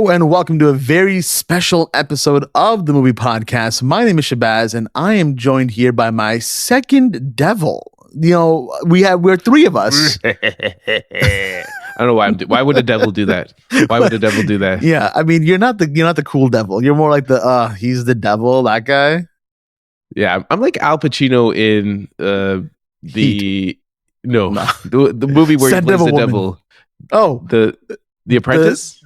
Hello and welcome to a very special episode of the Movie Podcast. My name is Shahbaz and I am joined here by my second devil. You know, we're three of us. I don't know why. Why would a devil do that? Why would a devil do that? Yeah, I mean, you're not the cool devil. You're more like he's the devil, that guy. Yeah, I'm like Al Pacino in the movie where he plays the devil. Oh, the Apprentice.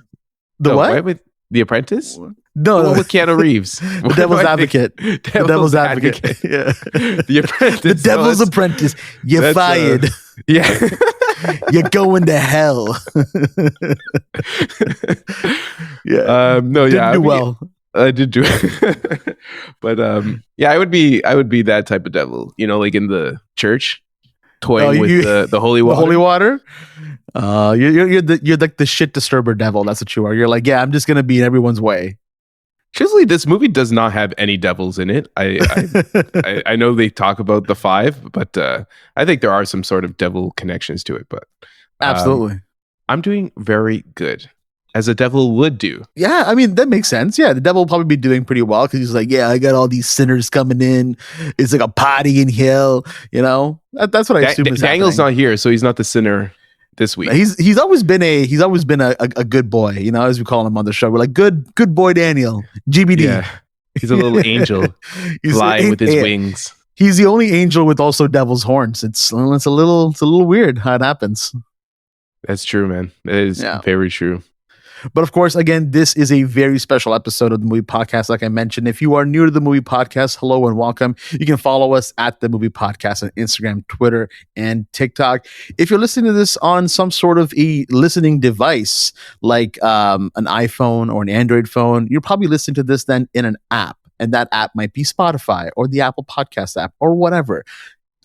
The what? With The Apprentice? No, with Keanu Reeves. The Devil's Advocate. The Devil's Advocate. Yeah. The Apprentice. The Devil's Apprentice. You're fired. Yeah. You're going to hell. Yeah. Didn't do well. I did do it. But I would be that type of devil, you know, like in the church, toying with the holy water. The holy water? You're like the shit disturber devil. That's what you are. You're like, yeah, I'm just gonna be in everyone's way. Truthfully, this movie does not have any devils in it. I know they talk about the five, but I think there are some sort of devil connections to it. But absolutely, I'm doing very good, as a devil would do. Yeah, I mean, that makes sense. Yeah, the devil will probably be doing pretty well because he's like, yeah, I got all these sinners coming in. It's like a party in hell. You know, that's what I assume is Daniel's happening. not here, so he's not the sinner this week. He's always been a good boy, you know, as we call him on the show. We're like, good boy Daniel, GBD. Yeah. He's a little angel flying with his wings. He's the only angel with also devil's horns. It's a little weird how it happens. That's true, man. It is very true. But of course, again, this is a very special episode of the Movie Podcast. Like I mentioned, if you are new to the Movie Podcast, hello and welcome. You can follow us at the Movie Podcast on Instagram, Twitter, and TikTok. If you're listening to this on some sort of a listening device, like an iPhone or an Android phone, you're probably listening to this then in an app. And that app might be Spotify or the Apple Podcast app or whatever.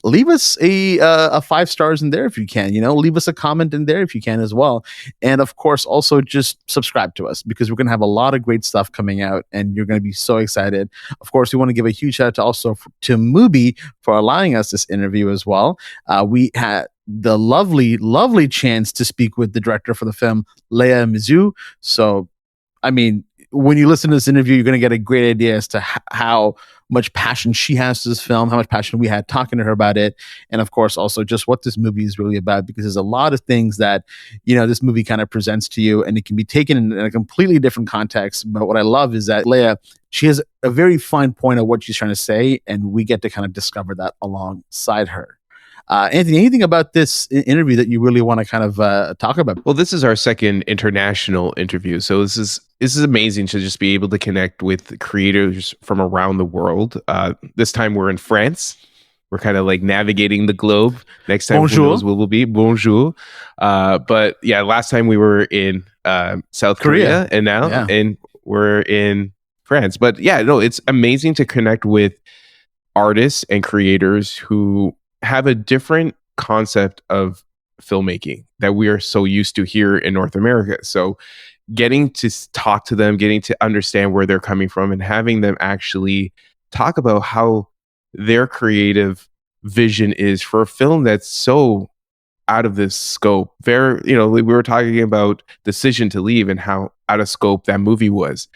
Leave us a 5 stars in there if you can, you know, leave us a comment in there if you can as well. And of course, also just subscribe to us because we're going to have a lot of great stuff coming out and you're going to be so excited. Of course, we want to give a huge shout out to also to Mubi for allowing us this interview as well. We had the lovely chance to speak with the director for the film, Léa Mysius. So, I mean, when you listen to this interview, you're going to get a great idea as to how much passion she has to this film, how much passion we had talking to her about it, and of course also just what this movie is really about, because there's a lot of things that, you know, this movie kind of presents to you and it can be taken in a completely different context. But what I love is that Léa, she has a very fine point of what she's trying to say, and we get to kind of discover that alongside her. Anthony, anything about this interview that you really want to kind of talk about? Well, this is our second international interview, so this is amazing to just be able to connect with creators from around the world. This time we're in France. We're kind of like navigating the globe. Next time, Bonjour. Who knows where we'll be? Bonjour. But yeah, last time we were in South Korea, and now and we're in France. But yeah, no, it's amazing to connect with artists and creators who have a different concept of filmmaking that we are so used to here in North America. So getting to talk to them, getting to understand where they're coming from, and having them actually talk about how their creative vision is for a film that's so out of this scope. Very, you know, we were talking about Decision to Leave and how out of scope that movie was.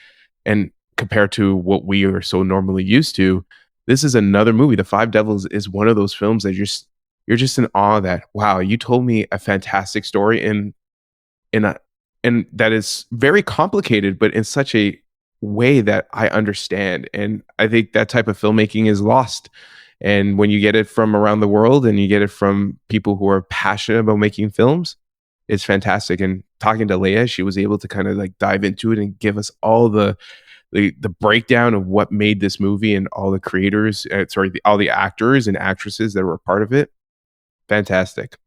And compared to what we are so normally used to, this is another movie. The Five Devils is one of those films that you're just in awe that, wow, you told me a fantastic story and that is very complicated, but in such a way that I understand. And I think that type of filmmaking is lost. And when you get it from around the world and you get it from people who are passionate about making films, it's fantastic. And talking to Léa, she was able to kind of like dive into it and give us all the breakdown of what made this movie and all the creators, all the actors and actresses that were a part of it. Fantastic.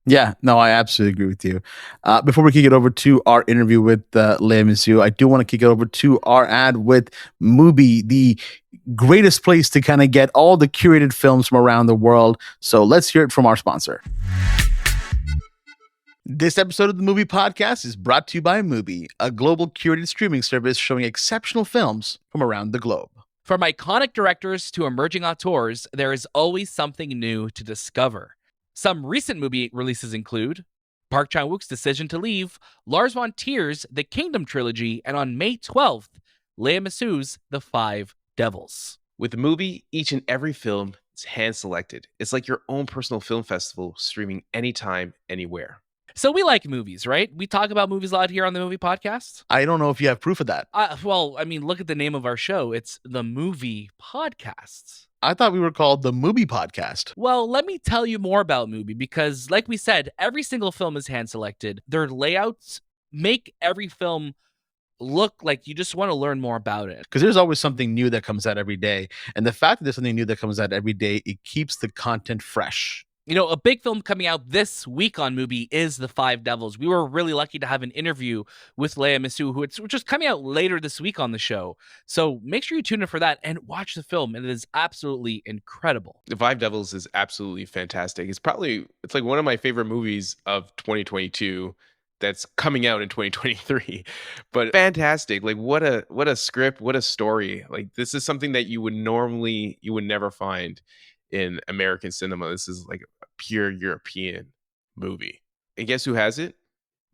Yeah, no, I absolutely agree with you. Before we kick it over to our interview with Léa Mysius, I do want to kick it over to our ad with Mubi, the greatest place to kind of get all the curated films from around the world. So let's hear it from our sponsor. This episode of the Movie Podcast is brought to you by Mubi, a global curated streaming service showing exceptional films from around the globe. From iconic directors to emerging auteurs, there is always something new to discover. Some recent movie releases include Park Chan-wook's decision to leave, Lars von Trier's The Kingdom trilogy, and on May 12th, Léa Mysius' The Five Devils. With the Mubi, each and every film is hand-selected. It's like your own personal film festival, streaming anytime, anywhere. So we like movies, right? We talk about movies a lot here on the Movie Podcast. I don't know if you have proof of that. Well, I mean, look at the name of our show. It's The Movie Podcast. I thought we were called the Mubi Podcast. Well, let me tell you more about Mubi because, like we said, every single film is hand-selected. Their layouts make every film look like you just want to learn more about it. Because there's always something new that comes out every day. And the fact that there's something new that comes out every day, it keeps the content fresh. You know, a big film coming out this week on Mubi is The Five Devils. We were really lucky to have an interview with Léa Mysius, which is coming out later this week on the show. So make sure you tune in for that and watch the film. It is absolutely incredible. The Five Devils is absolutely fantastic. It's like one of my favorite movies of 2022 that's coming out in 2023. But fantastic. Like what a script, what a story. Like this is something that you would never find in American cinema. This is like a pure European movie. And guess who has it?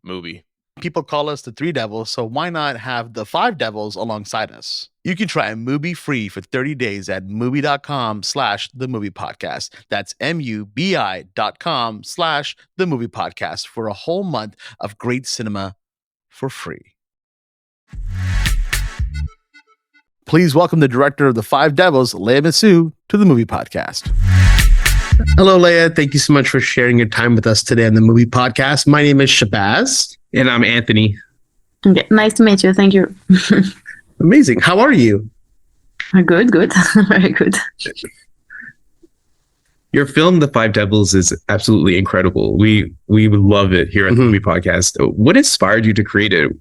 Mubi. People call us the Three Devils, so why not have the Five Devils alongside us? You can try Mubi free for 30 days at mubi.com/themoviepodcast. That's mubi.com/themoviepodcast for a whole month of great cinema for free. Please welcome the director of The Five Devils, Léa Mysius, to the Movie Podcast. Hello, Léa. Thank you so much for sharing your time with us today on the Movie Podcast. My name is Shahbaz. And I'm Anthony. Okay, nice to meet you. Thank you. Amazing. How are you? Good. Very good. Your film, The Five Devils, is absolutely incredible. We love it here at the Movie Podcast. What inspired you to create it?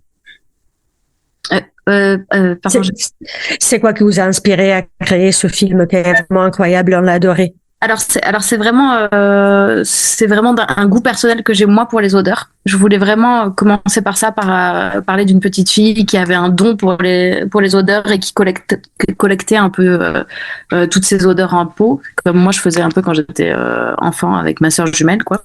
C'est quoi qui vous a inspiré à créer ce film qui est vraiment incroyable, on l'a adoré? Alors c'est vraiment un goût personnel que j'ai moi pour les odeurs. Je voulais vraiment commencer par ça, par parler d'une petite fille qui avait un don pour les odeurs et qui collectait un peu toutes ces odeurs en pot, comme moi je faisais un peu quand j'étais enfant avec ma sœur jumelle, quoi.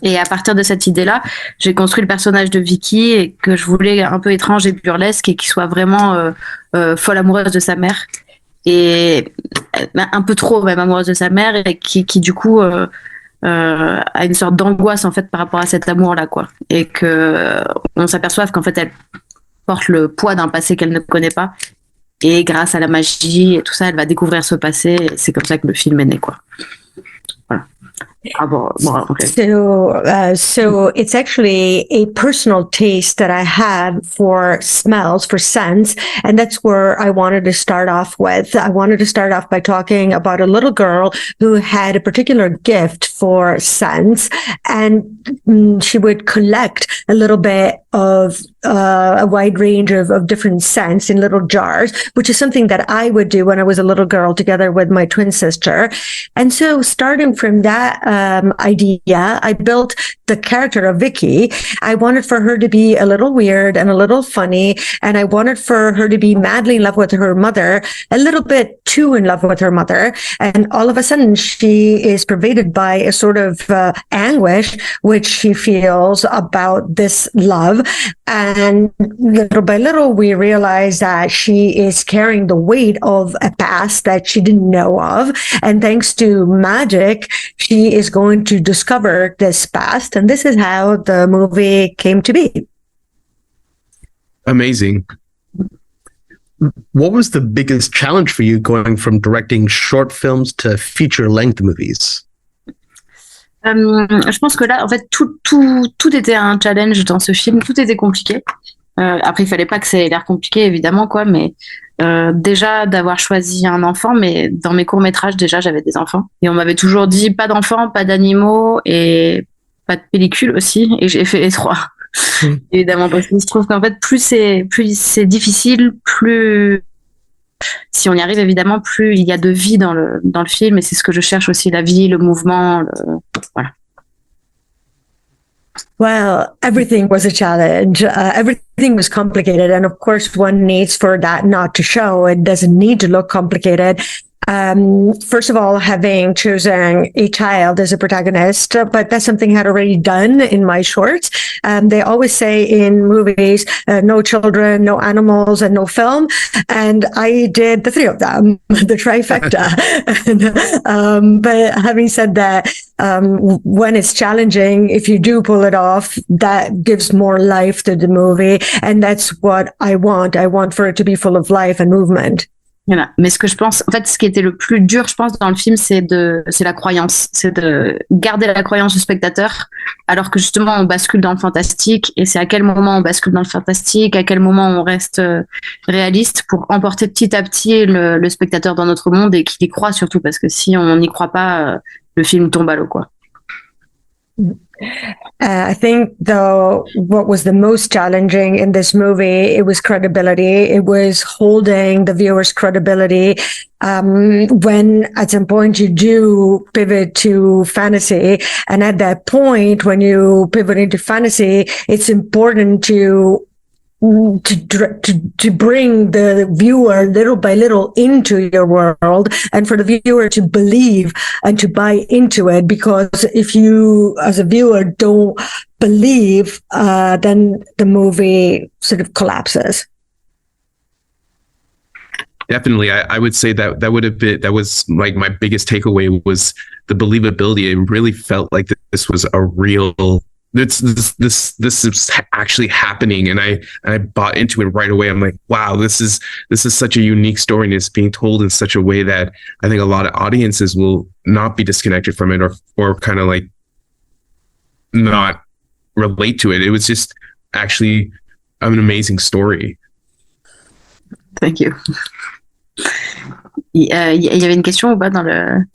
Et à partir de cette idée-là, j'ai construit le personnage de Vicky et que je voulais un peu étrange et burlesque et qui soit vraiment folle amoureuse de sa mère et un peu trop même amoureuse de sa mère et qui du coup a une sorte d'angoisse en fait par rapport à cet amour-là, quoi. Et que on s'aperçoive qu'en fait elle porte le poids d'un passé qu'elle ne connaît pas et grâce à la magie et tout ça, elle va découvrir ce passé et c'est comme ça que le film est né, quoi. Voilà. Okay. So it's actually a personal taste that I have for smells, for scents, and that's where I wanted to start off with. I wanted to start off by talking about a little girl who had a particular gift for scents, and she would collect a little bit of a wide range of different scents in little jars, which is something that I would do when I was a little girl together with my twin sister. And so starting from that idea, I built the character of Vicky. I wanted for her to be a little weird and a little funny, and I wanted for her to be madly in love with her mother, a little bit too in love with her mother. And all of a sudden she is pervaded by a sort of anguish which she feels about this love. And little by little, we realize that she is carrying the weight of a past that she didn't know of. And thanks to magic, she is going to discover this past. And this is how the movie came to be. Amazing. What was the biggest challenge for you going from directing short films to feature-length movies? Je pense que là, en fait, tout était un challenge dans ce film. Tout était compliqué. Après, il fallait pas que ça ait l'air compliqué, évidemment, quoi. Mais déjà d'avoir choisi un enfant, mais dans mes courts-métrages, déjà, j'avais des enfants. Et on m'avait toujours dit pas d'enfants, pas d'animaux et pas de pellicule aussi. Et j'ai fait les trois. Évidemment, parce que je trouve qu'en fait, plus c'est difficile, plus si on y arrive, évidemment, plus il y a de vie dans le film, et c'est ce que je cherche aussi, la vie, le mouvement, voilà. Well, everything was a challenge. Everything was complicated. And of course, one needs for that not to show. It doesn't need to look complicated. First of all, having chosen a child as a protagonist, but that's something I had already done in my shorts. They always say in movies, no children, no animals, and no film. And I did the three of them, the trifecta. But having said that, when it's challenging, if you do pull it off, that gives more life to the movie. And that's what I want. I want for it to be full of life and movement. Voilà. Mais ce que je pense, en fait, ce qui était le plus dur, je pense, dans le film, c'est la croyance. C'est de garder la croyance du spectateur, alors que justement, on bascule dans le fantastique. Et c'est à quel moment on bascule dans le fantastique, à quel moment on reste réaliste pour emporter petit à petit le spectateur dans notre monde et qu'il y croit surtout, parce que si on n'y croit pas, le film tombe à l'eau, quoi. I think though what was the most challenging in this movie, it was credibility. It was holding the viewer's credibility. When at some point you do pivot to fantasy, and at that point when you pivot into fantasy, it's important to bring the viewer little by little into your world, and for the viewer to believe and to buy into it, because if you as a viewer don't believe, then the movie sort of collapses. Definitely. I would say that was like my biggest takeaway was the believability. It really felt like this was a real this is actually happening, and I bought into it right away. I'm like, wow, this is such a unique story, and it's being told in such a way that I think a lot of audiences will not be disconnected from it or kind of like not relate to it. It was just actually an amazing story. Thank you. Il y avait une question ou pas dans le...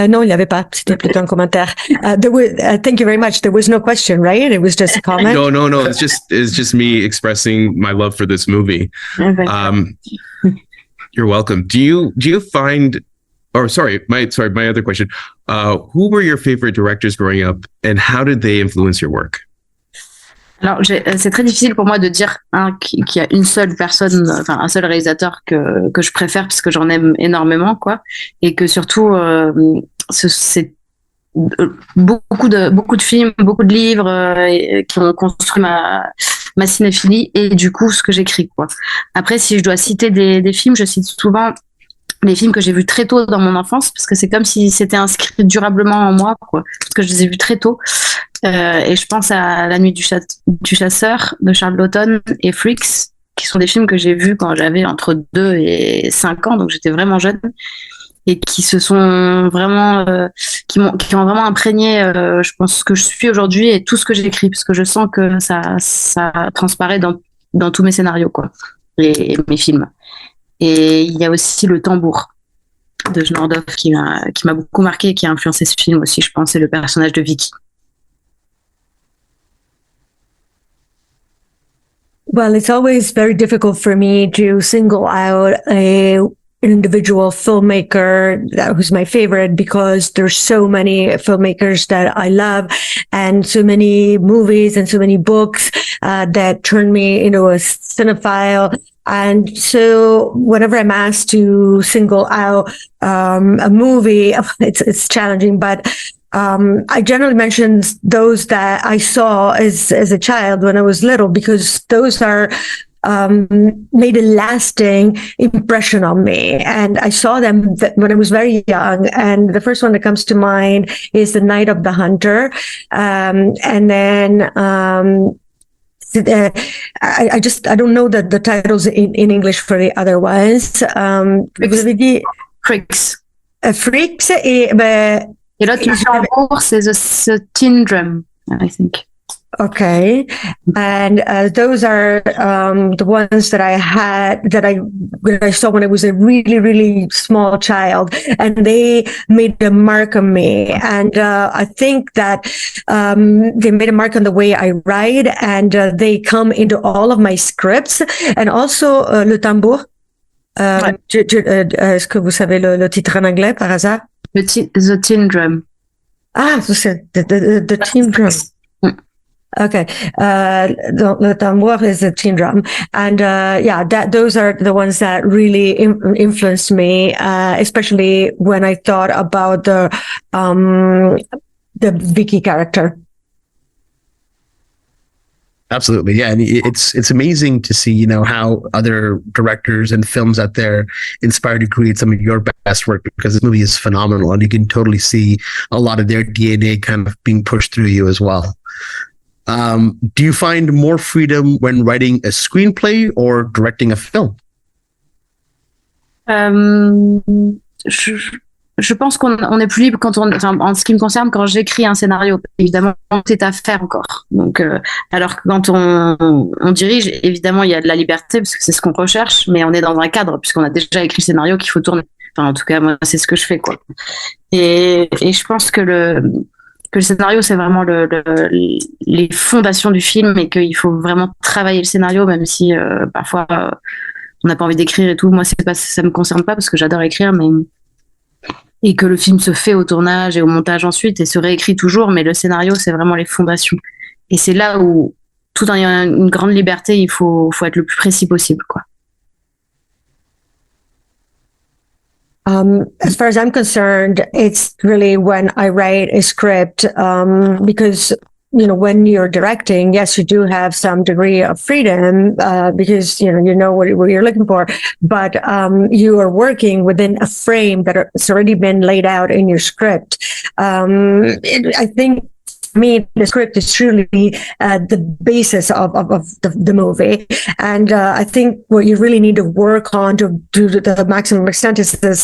No, il n'y avait pas. C'était plutôt un commentaire. Thank you very much. There was no question, right? It was just a comment. No. It's just me expressing my love for this movie. You're welcome. Do you find? Or sorry, my other question. Who were your favorite directors growing up, and how did they influence your work? Alors, c'est très difficile pour moi de dire qu'il y a une seule personne, enfin un seul réalisateur que je préfère parce que j'en aime énormément, quoi, et que surtout c'est beaucoup de films, beaucoup de livres qui ont construit ma cinéphilie et du coup ce que j'écris, quoi. Après, si je dois citer des films, je cite souvent les films que j'ai vus très tôt dans mon enfance, parce que c'est comme si c'était inscrit durablement en moi, quoi, parce que je les ai vus très tôt. Et je pense à La Nuit du Chasseur de Charles Laughton et Freaks, qui sont des films que j'ai vus quand j'avais entre 2 et 5 ans, donc j'étais vraiment jeune, et qui se sont vraiment, qui ont vraiment imprégné, je pense, ce que je suis aujourd'hui et tout ce que j'écris, parce que je sens que ça transparaît dans tous mes scénarios, quoi, et mes films. Et il y a aussi Le Tambour de Nordhoff qui m'a beaucoup marqué et qui a influencé ce film aussi, je pense, c'est le personnage de Vicky. Well, it's always very difficult for me to single out an individual filmmaker who's my favorite, because there's so many filmmakers that I love and so many movies and so many books that turn me into a cinephile. And so whenever I'm asked to single out a movie, it's challenging, but I generally mention those that I saw as a child when I was little, because those are made a lasting impression on me. And I saw them when I was very young. And the first one that comes to mind is The Night of the Hunter. And then I don't know the titles in English for the other ones. Freaks. Freaks et l'autre, c'est The Teen Drum, I think. Okay. And those are the ones that I saw when I was a really, really small child, and they made a mark on me. And I think that they made a mark on the way I write, and they come into all of my scripts. And also Le Tambour. Est-ce que vous savez le titre en anglais par hasard? The Teen Drum. Ah, c'est the Teen Drum. Okay. The tambour is a tin drum. And those are the ones that really influenced me, especially when I thought about the Vicky character. Absolutely, yeah, and it's amazing to see, how other directors and films out there inspire to create some of your best work, because this movie is phenomenal, and you can totally see a lot of their DNA kind of being pushed through you as well. Do you find more freedom when writing a screenplay or directing a film? Je pense qu'on est plus libre en ce qui me concerne, quand j'écris un scénario. Évidemment, c'est à faire encore. Donc, alors que quand on dirige, évidemment, il y a de la liberté parce que c'est ce qu'on recherche, mais on est dans un cadre puisqu'on a déjà écrit le scénario qu'il faut tourner. Enfin, en tout cas, moi, c'est ce que je fais, quoi. Et je pense que le scénario, c'est vraiment les fondations du film, et qu'il faut vraiment travailler le scénario, même si parfois on n'a pas envie d'écrire et tout. Moi, ça me concerne pas parce que j'adore écrire, et que le film se fait au tournage et au montage ensuite et se réécrit toujours, mais le scénario, c'est vraiment les fondations. Et c'est là où, tout en ayant une grande liberté, il faut être le plus précis possible, quoi. As far as I'm concerned, it's really when I write a script, because when you're directing, yes, you do have some degree of freedom, because, you know what you're looking for, but, you are working within a frame that has already been laid out in your script. I think, for me, the script is truly the basis of the movie. And I think what you really need to work on to the maximum extent is the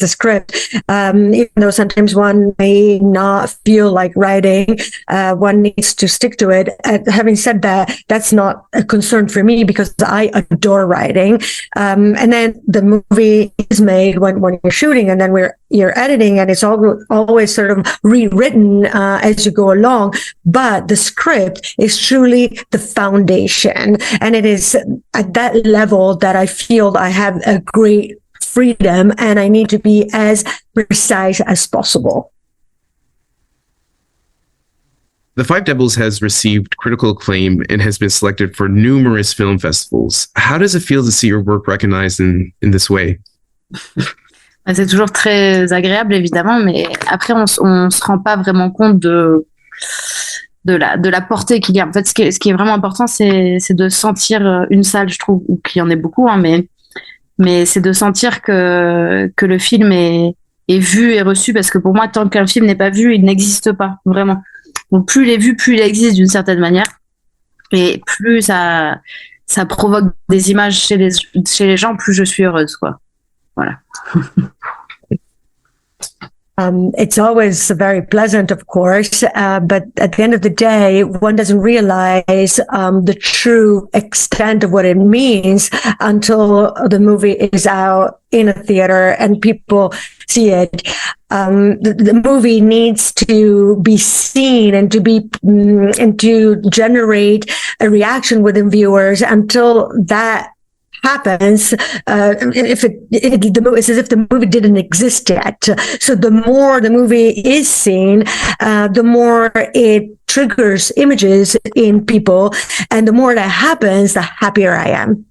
script. Even though sometimes one may not feel like writing, one needs to stick to it. Having said that, that's not a concern for me because I adore writing. And then the movie is made when you're shooting, and then you're editing, and it's always sort of rewritten as you go along. But the script is truly the foundation, and it is at that level that I feel I have a great freedom, and I need to be as precise as possible. The Five Diables has received critical acclaim and has been selected for numerous film festivals. How does it feel to see your work recognized in this way? C'est toujours très agréable, évidemment, mais après, on se rend pas vraiment compte de la portée qu'il y a. En fait, ce qui est vraiment important, c'est de sentir une salle, je trouve, ou qu'il y en ait beaucoup, hein, mais c'est de sentir que le film est vu et reçu, parce que pour moi, tant qu'un film n'est pas vu, il n'existe pas, vraiment. Donc, plus il est vu, plus il existe d'une certaine manière, et plus ça provoque des images chez les gens, plus je suis heureuse, quoi. Voilà. It's always very pleasant, of course, but at the end of the day, one doesn't realize the true extent of what it means until the movie is out in a theater and people see it. The movie needs to be seen and to generate a reaction within viewers. Until that happens, it's as if the movie didn't exist yet. So the more the movie is seen, the more it triggers images in people, and the more that happens, the happier I am.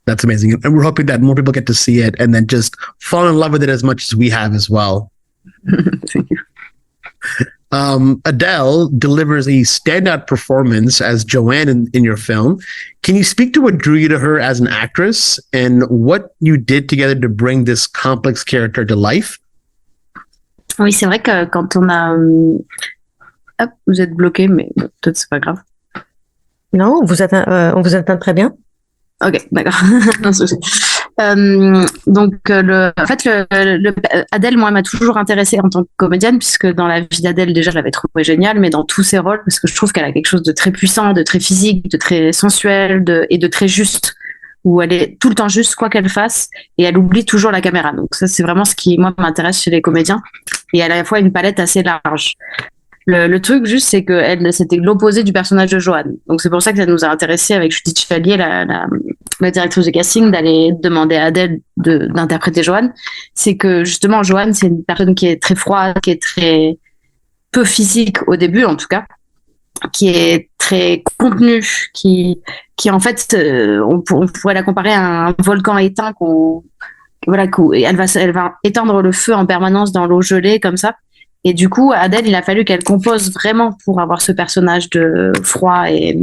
That's amazing. And we're hoping that more people get to see it and then just fall in love with it as much as we have as well. Thank you. Adele delivers a standout performance as Joanne in your film. Can you speak to what drew you to her as an actress and what you did together to bring this complex character to life? Oui, c'est vrai que quand on a... Hop, vous êtes bloqué, mais peut-être c'est pas grave. Non, on vous entend très bien. Ok, d'accord. Donc, en fait, Adèle, moi, m'a toujours intéressée en tant que comédienne, puisque dans la vie d'Adèle, déjà, je l'avais trouvée géniale, mais dans tous ses rôles, parce que je trouve qu'elle a quelque chose de très puissant, de très physique, de très sensuel, et de très juste, où elle est tout le temps juste, quoi qu'elle fasse, et elle oublie toujours la caméra. Donc ça, c'est vraiment ce qui, moi, m'intéresse chez les comédiens. Et elle a à la fois une palette assez large. Le truc juste, c'est que c'était l'opposé du personnage de Joanne. Donc c'est pour ça que ça nous a intéressé avec Judith Chevalier, la directrice de casting, d'aller demander à Adèle d'interpréter Joanne. C'est que justement, Joanne, c'est une personne qui est très froide, qui est très peu physique au début, en tout cas, qui est très contenue, qui en fait, on pourrait la comparer à un volcan éteint elle va éteindre le feu en permanence dans l'eau gelée comme ça. Et du coup, Adèle, il a fallu qu'elle compose vraiment pour avoir ce personnage de froid et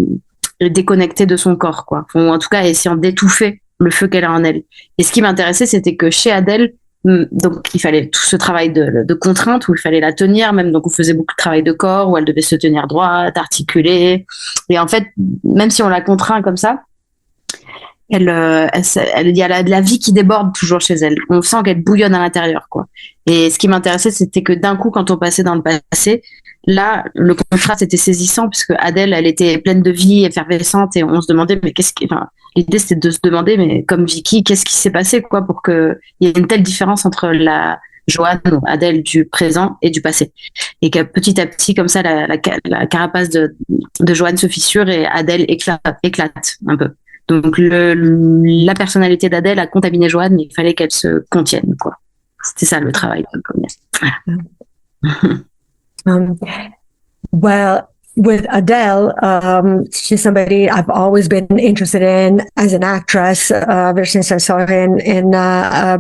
déconnecté de son corps, quoi. Ou en tout cas, essayant d'étouffer le feu qu'elle a en elle. Et ce qui m'intéressait, c'était que chez Adèle, donc il fallait tout ce travail de contrainte où il fallait la tenir, même donc on faisait beaucoup de travail de corps où elle devait se tenir droite, articuler. Et en fait, même si on la contraint comme ça, il y a de la vie qui déborde toujours chez elle. On sent qu'elle bouillonne à l'intérieur, quoi. Et ce qui m'intéressait, c'était que d'un coup, quand on passait dans le passé, là, le contraste était saisissant puisque Adèle, elle était pleine de vie, effervescente, et on se demandait, mais l'idée, c'était de se demander, mais comme Vicky, qu'est-ce qui s'est passé, quoi, pour qu'il y ait une telle différence entre la Joanne ou Adèle du présent et du passé. Et que petit à petit, comme ça, la carapace de Joanne se fissure et Adèle éclate un peu. Donc la personnalité d'Adèle a contaminé Joanne, mais il fallait qu'elle se contienne, quoi. C'était ça le travail. Well, with Adele, she's somebody I've always been interested in as an actress ever since I saw her in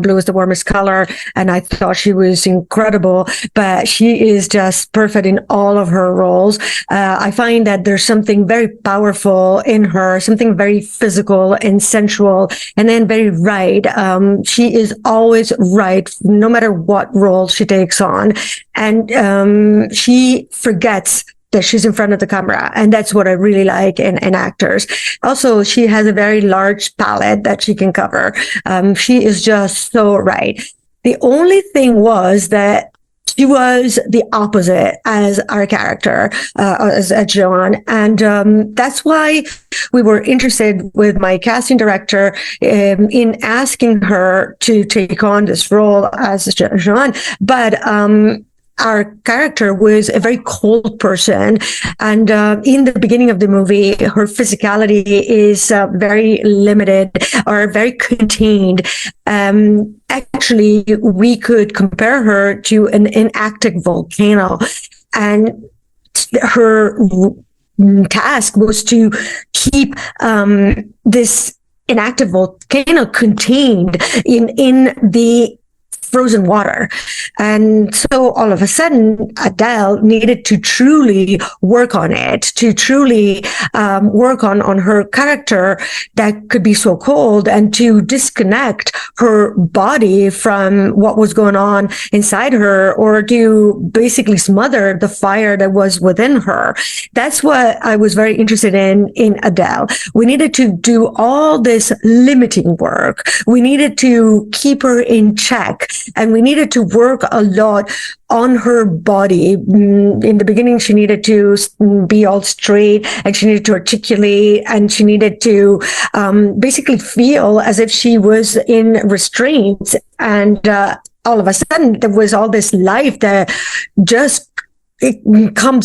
Blue is the Warmest Color, and I thought she was incredible. But she is just perfect in all of her roles. I find that there's something very powerful in her, something very physical and sensual, and then very right. She is always right, no matter what role she takes on, and she forgets that she's in front of the camera. And that's what I really like in actors. Also, she has a very large palette that she can cover. She is just so right. The only thing was that she was the opposite as our character, as Joan. And that's why we were interested with my casting director in asking her to take on this role as Joan. But our character was a very cold person. And in the beginning of the movie, her physicality is very limited or very contained. Actually, we could compare her to an inactive volcano. And her task was to keep this inactive volcano contained in the frozen water. And so all of a sudden, Adele needed to truly work on it, to truly work on her character that could be so cold, and to disconnect her body from what was going on inside her, or to basically smother the fire that was within her. That's what I was very interested in Adele. We needed to do all this limiting work. We needed to keep her in check. And we needed to work a lot on her body. In the beginning, she needed to be all straight, and she needed to articulate, and she needed to basically feel as if she was in restraints. And all of a sudden, there was all this life that just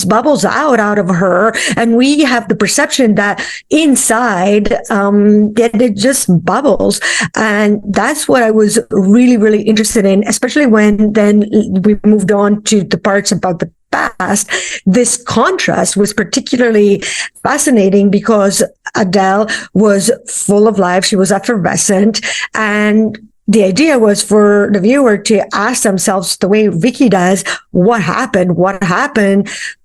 bubbles out of her, and we have the perception that inside that it just bubbles. And that's what I was really, really interested in, especially when then we moved on to the parts about the past. This contrast was particularly fascinating because Adele was full of life. She was effervescent, and the idea was for the viewer to ask themselves the way Vicky does, what happened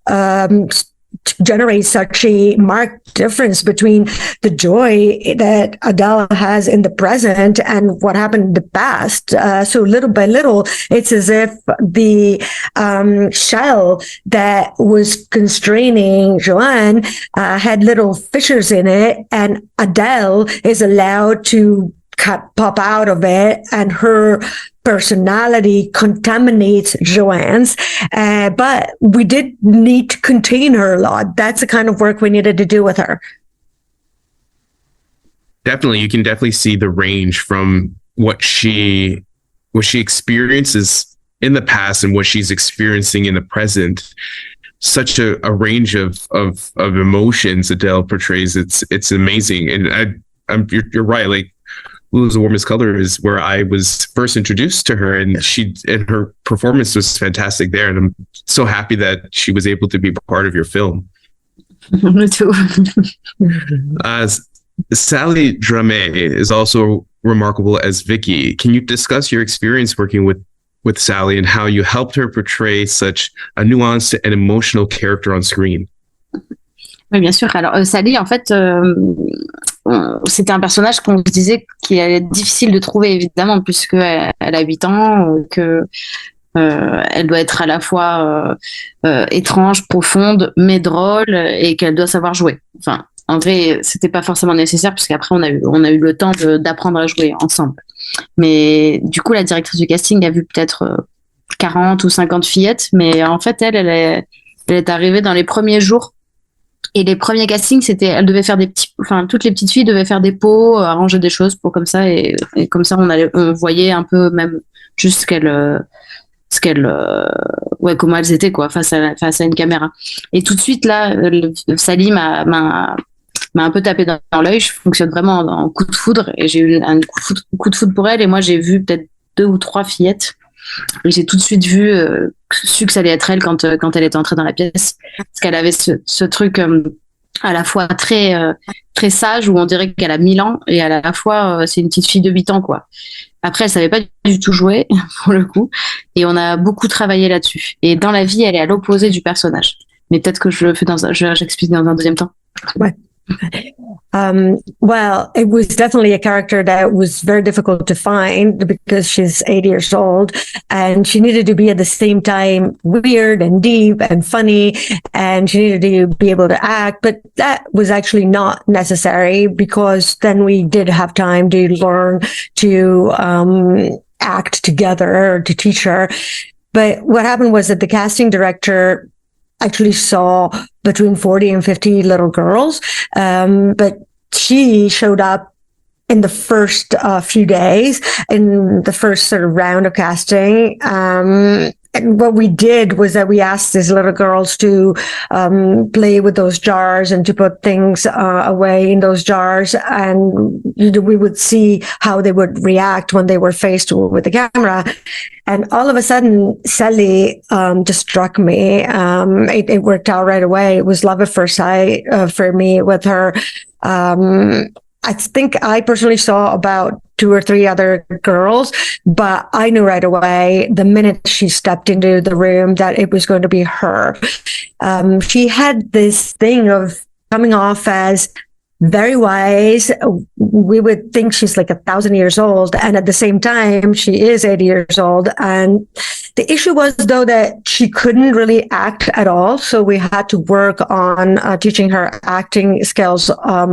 to generate such a marked difference between the joy that Adele has in the present and what happened in the past. So little by little, it's as if the shell that was constraining Joanne had little fissures in it, and Adele is allowed to pop out of it, and her personality contaminates Joanne's. But we did need to contain her a lot. That's the kind of work we needed to do with her. Definitely, you can definitely see the range from what she experiences in the past and what she's experiencing in the present. Such a range of emotions Adele portrays. It's amazing, and you're right. Like, Blue is the Warmest Color is where I was first introduced to her, and her performance was fantastic there. And I'm so happy that she was able to be part of your film. Me too. Sally Dramé is also remarkable as Vicky. Can you discuss your experience working with Sally and how you helped her portray such a nuanced and emotional character on screen? Oui, bien sûr. Alors, Sally, en fait, c'était un personnage qu'on se disait qu'il allait être difficile de trouver, évidemment, puisqu'elle a 8 ans, que elle doit être à la fois étrange, profonde, mais drôle, et qu'elle doit savoir jouer. Enfin, en vrai, c'était pas forcément nécessaire, puisqu'après, on a eu le temps d'apprendre à jouer ensemble. Mais du coup, la directrice du casting a vu peut-être 40 ou 50 fillettes, mais en fait, elle est arrivée dans les premiers jours. Et les premiers castings, elle devait faire toutes les petites filles devaient faire des pots, arranger des choses pour comme ça, et comme ça, on voyait un peu même juste comment elles étaient, quoi, face à une caméra. Et tout de suite, là, Sally m'a un peu tapé dans l'œil. Je fonctionne vraiment en coup de foudre, et j'ai eu un coup de foudre pour elle, et moi, j'ai vu peut-être 2 ou 3 fillettes. Et j'ai tout de suite su que ça allait être elle quand elle était entrée dans la pièce, parce qu'elle avait ce truc à la fois très très sage, où on dirait qu'elle a 1000 ans, et à la fois c'est une petite fille de 8 ans, quoi. Après, elle savait pas du tout jouer pour le coup, et on a beaucoup travaillé là-dessus. Et dans la vie, elle est à l'opposé du personnage. Mais peut-être que j'explique dans un deuxième temps. Ouais. Well, it was definitely a character that was very difficult to find because she's 8 years old, and she needed to be at the same time weird and deep and funny, and she needed to be able to act, but that was actually not necessary, because then we did have time to learn to act together, to teach her. But what happened was that the casting director actually saw between 40 and 50 little girls. But she showed up in the first few days, in the first sort of round of casting. And what we did was that we asked these little girls to play with those jars and to put things away in those jars. And we would see how they would react when they were faced with the camera. And all of a sudden, Sally just struck me. It worked out right away. It was love at first sight for me with her. I think I personally saw about 2 or 3 other girls, but I knew right away, the minute she stepped into the room, that it was going to be her. She had this thing of coming off as very wise. We would think she's like 1,000 years old, and at the same time, she is 80 years old. And the issue was, though, that she couldn't really act at all. So we had to work on teaching her acting skills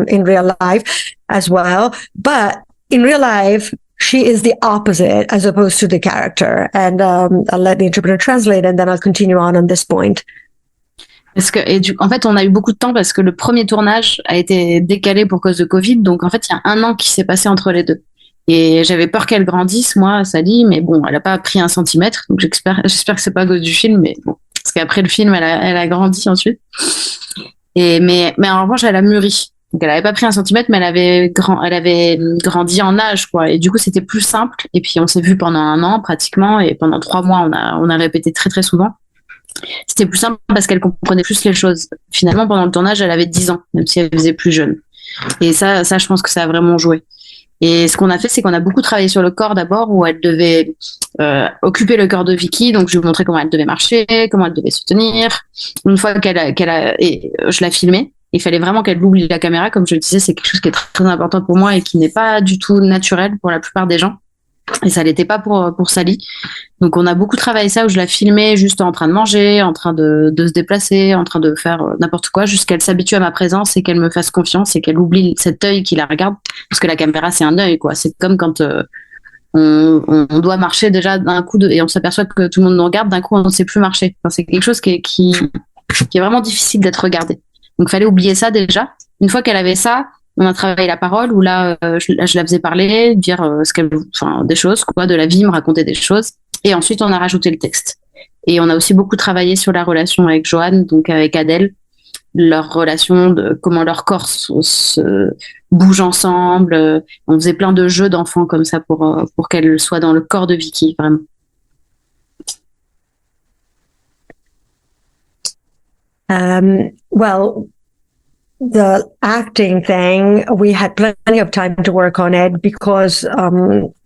in real life as well. But in real life, she is the opposite as opposed to the character. And I'll let the interpreter translate, and then I'll continue on this point. En fait, on a eu beaucoup de temps parce que le premier tournage a été décalé pour cause de Covid. Donc, en fait, il y a 1 an qui s'est passé entre les deux. Et j'avais peur qu'elle grandisse, moi, Sally, mais bon, elle a pas pris 1 centimètre. Donc, j'espère que c'est pas à cause du film, mais bon. Parce qu'après le film, elle a grandi ensuite. Mais en revanche, elle a mûri. Donc, elle avait pas pris 1 centimètre, mais elle avait grandi en âge, quoi. Et du coup, c'était plus simple. Et puis, on s'est vu pendant 1 an, pratiquement. Et pendant 3 mois, on a répété très, très souvent. C'était plus simple parce qu'elle comprenait plus les choses. Finalement, pendant le tournage, elle avait 10 ans, même si elle faisait plus jeune. Et ça, je pense que ça a vraiment joué. Et ce qu'on a fait, c'est qu'on a beaucoup travaillé sur le corps d'abord, où elle devait occuper le corps de Vicky. Donc, je lui montrais comment elle devait marcher, comment elle devait se tenir. Une fois je la filmais. Il fallait vraiment qu'elle oublie la caméra. Comme je le disais, c'est quelque chose qui est très, très important pour moi et qui n'est pas du tout naturel pour la plupart des gens. Et ça l'était pas pour Sally. Donc on a beaucoup travaillé ça, où je la filmais juste en train de manger, en train de se déplacer, en train de faire n'importe quoi, jusqu'à qu'elle s'habitue à ma présence et qu'elle me fasse confiance et qu'elle oublie cet œil qui la regarde. Parce que la caméra, c'est un œil, quoi. C'est comme quand on doit marcher déjà d'un coup et on s'aperçoit que tout le monde nous regarde, d'un coup on ne sait plus marcher. Enfin, c'est quelque chose qui est vraiment difficile d'être regardé. Donc il fallait oublier ça déjà. Une fois qu'elle avait ça, on a travaillé la parole, où là, je la faisais parler, dire des choses, quoi, de la vie, me raconter des choses. Et ensuite, on a rajouté le texte. Et on a aussi beaucoup travaillé sur la relation avec Joanne, donc avec Adèle, leur relation, comment leurs corps se bougent ensemble. On faisait plein de jeux d'enfants comme ça pour qu'elle soit dans le corps de Vicky, vraiment. Well, the acting thing, we had plenty of time to work on it because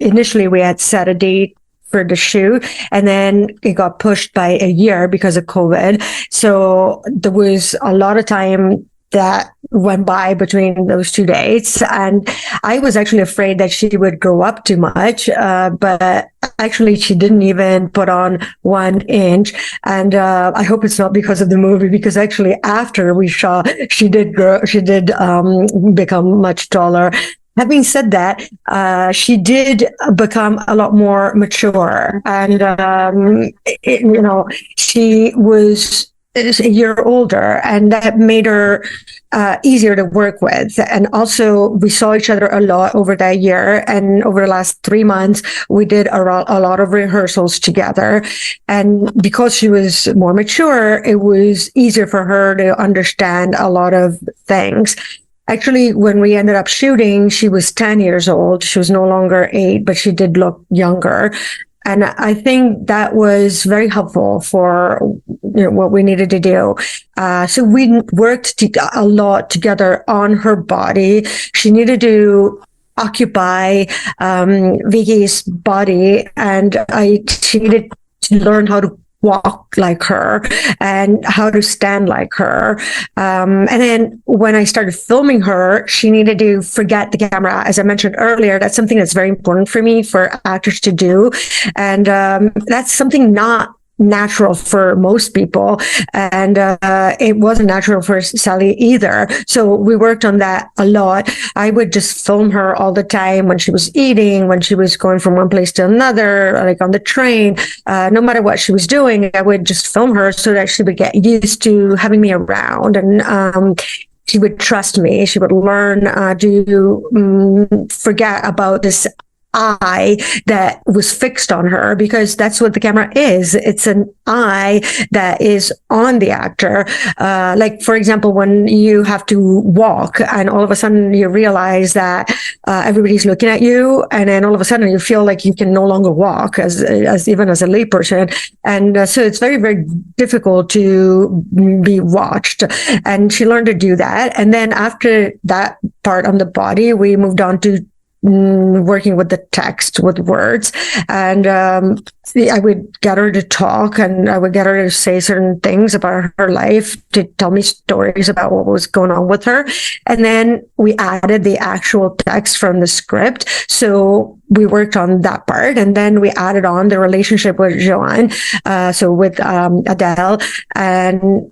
initially we had set a date for the shoot, and then it got pushed by a year because of COVID. So there was a lot of time that went by between those two dates. And I was actually afraid that she would grow up too much. But actually she didn't even put on 1 inch. And I hope it's not because of the movie, because actually after we shot, she did grow, she did become much taller. Having said that, she did become a lot more mature, and she was a year older, and that made her easier to work with. And also, we saw each other a lot over that year, and over the last 3 months, we did a lot of rehearsals together. And because she was more mature, it was easier for her to understand a lot of things. Actually, when we ended up shooting, she was 10 years old. She was no longer 8, but she did look younger. And I think that was very helpful for what we needed to do. So we worked a lot together on her body. She needed to occupy Vicky's body, and she needed to learn how to walk like her and how to stand like her. And then when I started filming her, she needed to forget the camera. As I mentioned earlier, that's something that's very important for me, for actors to do. And that's something not natural for most people, and it wasn't natural for Sally either. So we worked on that a lot. I would just film her all the time when she was eating, when she was going from one place to another, like on the train. No matter what she was doing, I would just film her so that she would get used to having me around, and she would trust me. She would learn to forget about this eye that was fixed on her, because that's what the camera is. It's an eye that is on the actor. Like, for example, when you have to walk and all of a sudden you realize that everybody's looking at you, and then all of a sudden you feel like you can no longer walk as even as a layperson. And so it's very, very difficult to be watched. And she learned to do that. And then after that part on the body, we moved on to working with the text, with words. And I would get her to talk, and I would get her to say certain things about her life, to tell me stories about what was going on with her. And then we added the actual text from the script. So we worked on that part. And then we added on the relationship with Joanne, so with Adele. And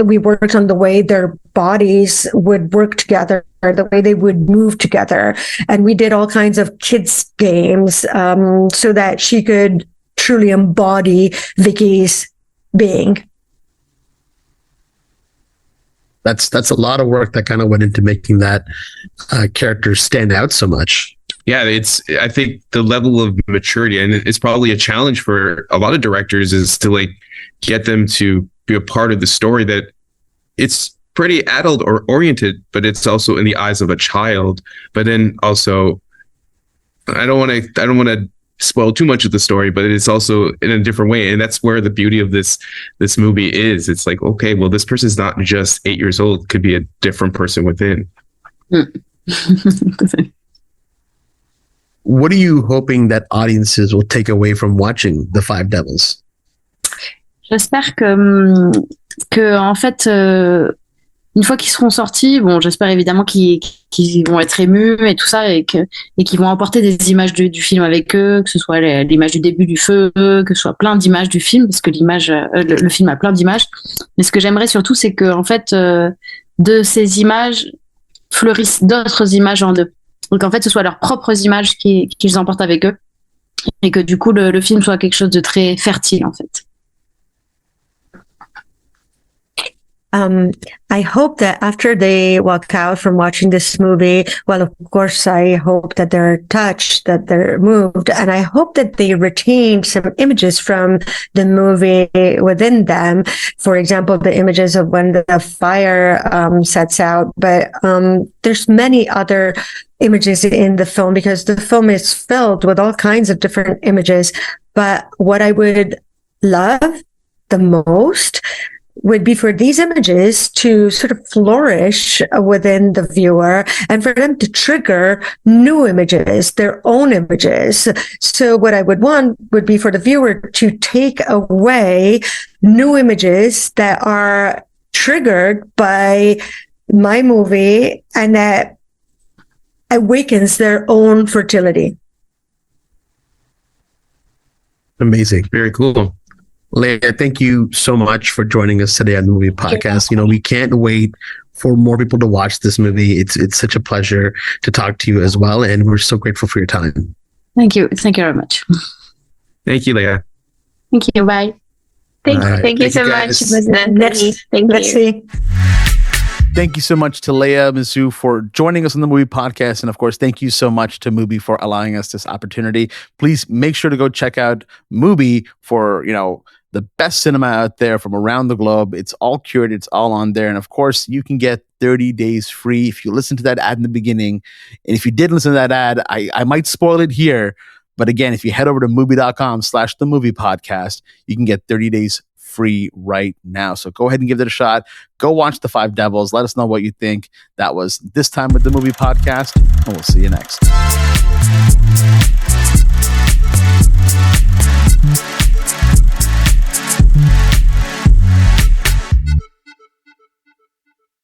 we worked on the way their bodies would work together, the way they would move together. And we did all kinds of kids games so that she could truly embody Vicky's being. That's a lot of work that kind of went into making that character stand out so much. Yeah, I think the level of maturity, and it's probably a challenge for a lot of directors, is to like get them to be a part of the story that it's pretty adult or oriented, but it's also in the eyes of a child. But then also, I don't want to spoil too much of the story, but it's also in a different way. And that's where the beauty of this movie is. It's like, okay, well, this person's not just 8 years old, could be a different person within. What are you hoping that audiences will take away from watching The Five Devils? J'espère que en fait, une fois qu'ils seront sortis, bon, j'espère évidemment qu'ils vont être émus et tout ça, et qu'ils vont emporter des images du film avec eux, que ce soit l'image du début du feu, que ce soit plein d'images du film, parce que le film a plein d'images. Mais ce que j'aimerais surtout, c'est que en fait, de ces images fleurissent d'autres images en eux. Donc en fait, ce soit leurs propres images qu'ils emportent avec eux, et que du coup le film soit quelque chose de très fertile en fait. I hope that after they walk out from watching this movie, well, of course, I hope that they're touched, that they're moved, and I hope that they retain some images from the movie within them. For example, the images of when the fire sets out, but there's many other images in the film, because the film is filled with all kinds of different images. But what I would love the most would be for these images to sort of flourish within the viewer and for them to trigger new images, their own images. So what I would want would be for the viewer to take away new images that are triggered by my movie and that awakens their own fertility. Amazing. Very cool. Léa, thank you so much for joining us today on the Movie Podcast. You know, we can't wait for more people to watch this movie. It's such a pleasure to talk to you as well, and we're so grateful for your time. Thank you. Thank you very much. Thank you, Léa. Thank you. Bye. Thank you so much. Let's see. Thank you so much to Léa Mysius for joining us on the Movie Podcast. And of course, thank you so much to Mubi for allowing us this opportunity. Please make sure to go check out Mubi for, you know, the best cinema out there from around the globe. It's all curated. It's all on there. And of course, you can get 30 days free if you listen to that ad in the beginning. And if you did listen to that ad, I might spoil it here. But again, if you head over to mubi.com/TheMoviePodcast, you can get 30 days free right now. So go ahead and give it a shot. Go watch The Five Devils. Let us know what you think. That was This Time with the Movie Podcast, and we'll see you next.